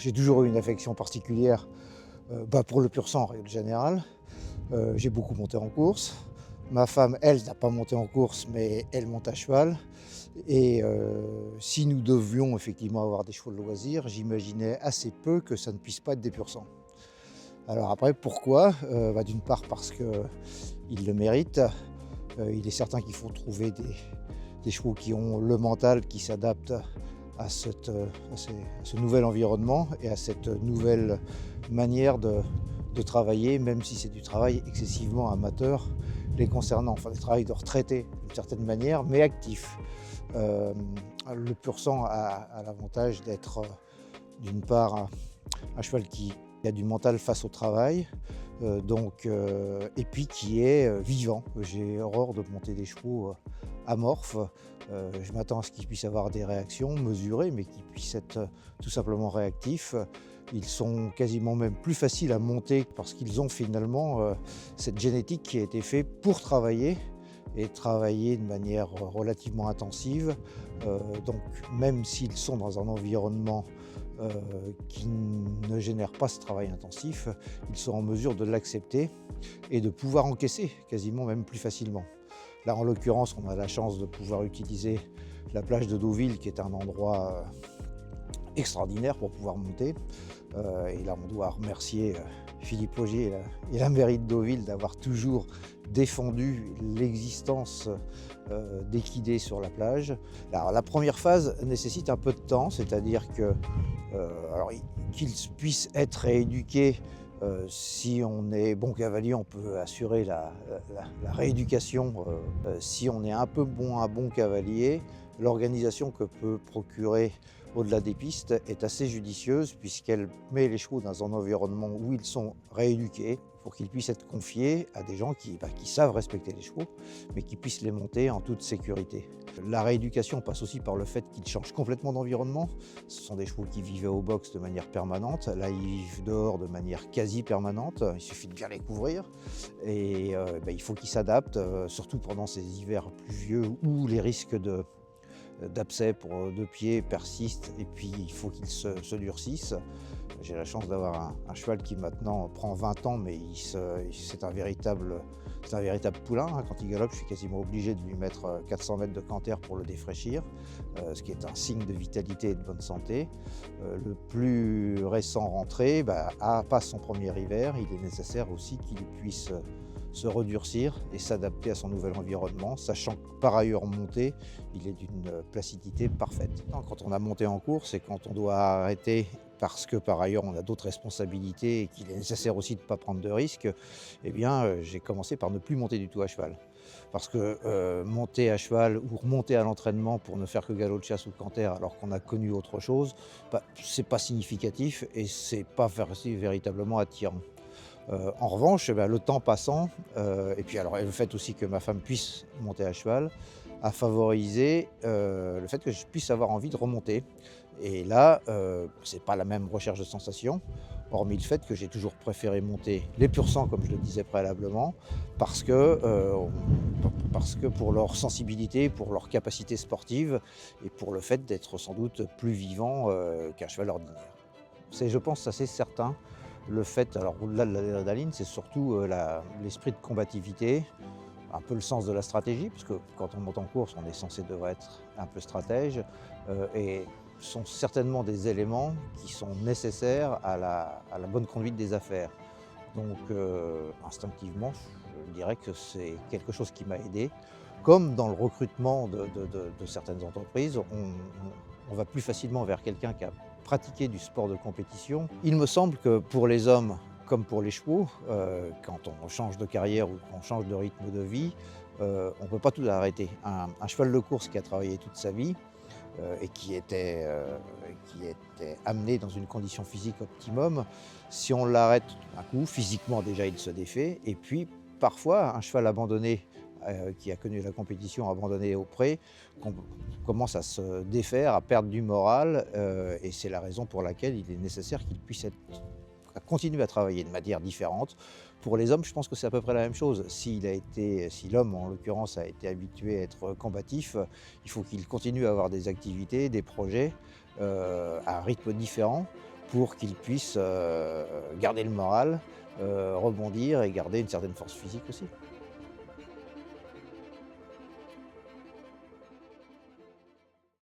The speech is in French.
J'ai toujours eu une affection particulière pour le pur sang en règle générale. J'ai beaucoup monté en course. Ma femme, elle, n'a pas monté en course, mais elle monte à cheval. Et si nous devions effectivement avoir des chevaux de loisirs, j'imaginais assez peu que ça ne puisse pas être des pur sang. Alors après, pourquoi? D'une part parce qu'ils le méritent. Il est certain qu'il faut trouver des chevaux qui ont le mental qui s'adapte à ce nouvel environnement et à cette nouvelle manière de travailler, même si c'est du travail excessivement amateur les concernant, enfin du travail de retraité d'une certaine manière, mais actif. Le pur sang a l'avantage d'être d'une part un cheval qui a du mental face au travail, et puis qui est vivant. J'ai horreur de monter des chevaux amorphes. Je m'attends à ce qu'ils puissent avoir des réactions mesurées, mais qu'ils puissent être tout simplement réactifs. Ils sont quasiment même plus faciles à monter parce qu'ils ont finalement cette génétique qui a été faite pour travailler et travailler de manière relativement intensive. Donc même s'ils sont dans un environnement qui ne génère pas ce travail intensif, ils sont en mesure de l'accepter et de pouvoir encaisser quasiment même plus facilement. Là, en l'occurrence, on a la chance de pouvoir utiliser la plage de Deauville, qui est un endroit extraordinaire pour pouvoir monter. Et là, on doit remercier Philippe Augier et la mairie de Deauville d'avoir toujours défendu l'existence d'équidés sur la plage. Alors, la première phase nécessite un peu de temps, c'est-à-dire qu'ils puissent être rééduqués. Si on est bon cavalier, on peut assurer la rééducation. Si on est un peu un bon cavalier, l'organisation que peut procurer au-delà des pistes est assez judicieuse puisqu'elle met les chevaux dans un environnement où ils sont rééduqués pour qu'ils puissent être confiés à des gens qui savent respecter les chevaux, mais qui puissent les monter en toute sécurité. La rééducation passe aussi par le fait qu'ils changent complètement d'environnement. Ce sont des chevaux qui vivaient au box de manière permanente. Là, ils vivent dehors de manière quasi permanente. Il suffit de bien les couvrir. Et il faut qu'ils s'adaptent, surtout pendant ces hivers pluvieux où les risques d'abcès pour deux pieds persistent et puis il faut qu'ils se durcissent. J'ai la chance d'avoir un cheval qui maintenant prend 20 ans, mais c'est un véritable poulain. Quand il galope, je suis quasiment obligé de lui mettre 400 mètres de canter pour le défraîchir, ce qui est un signe de vitalité et de bonne santé. Le plus récent rentré passe son premier hiver. Il est nécessaire aussi qu'il puisse se redurcir et s'adapter à son nouvel environnement, sachant que par ailleurs monter, il est d'une placidité parfaite. Quand on a monté en course et quand on doit arrêter parce que par ailleurs on a d'autres responsabilités et qu'il est nécessaire aussi de ne pas prendre de risques, j'ai commencé par ne plus monter du tout à cheval. Parce que monter à cheval ou remonter à l'entraînement pour ne faire que galop de chasse ou canter alors qu'on a connu autre chose, c'est pas significatif et c'est pas véritablement attirant. En revanche, le temps passant, et le fait aussi que ma femme puisse monter à cheval, a favorisé le fait que je puisse avoir envie de remonter. Et là, c'est pas la même recherche de sensations, hormis le fait que j'ai toujours préféré monter les pur sang, comme je le disais préalablement, parce que pour leur sensibilité, pour leur capacité sportive et pour le fait d'être sans doute plus vivant qu'un cheval ordinaire. C'est, je pense, assez certain. Le fait, alors au-delà de l'adrénaline, c'est surtout l'esprit de combativité, un peu le sens de la stratégie, parce que quand on monte en course, on est censé devoir être un peu stratège, et sont certainement des éléments qui sont nécessaires à la bonne conduite des affaires. Donc instinctivement, je dirais que c'est quelque chose qui m'a aidé. Comme dans le recrutement de certaines entreprises, on va plus facilement vers quelqu'un qui a pratiqué du sport de compétition. Il me semble que pour les hommes, comme pour les chevaux, quand on change de carrière ou qu'on change de rythme de vie, on ne peut pas tout arrêter. Un cheval de course qui a travaillé toute sa vie et qui était amené dans une condition physique optimum, si on l'arrête un coup, physiquement déjà il se défait, et puis parfois un cheval abandonné qui a connu la compétition abandonné au pré, commence à se défaire, à perdre du moral, et c'est la raison pour laquelle il est nécessaire qu'il puisse continuer à travailler de manière différente. Pour les hommes, je pense que c'est à peu près la même chose. Si l'homme, en l'occurrence, a été habitué à être combatif, il faut qu'il continue à avoir des activités, des projets à un rythme différent pour qu'ils puissent garder le moral, rebondir et garder une certaine force physique aussi.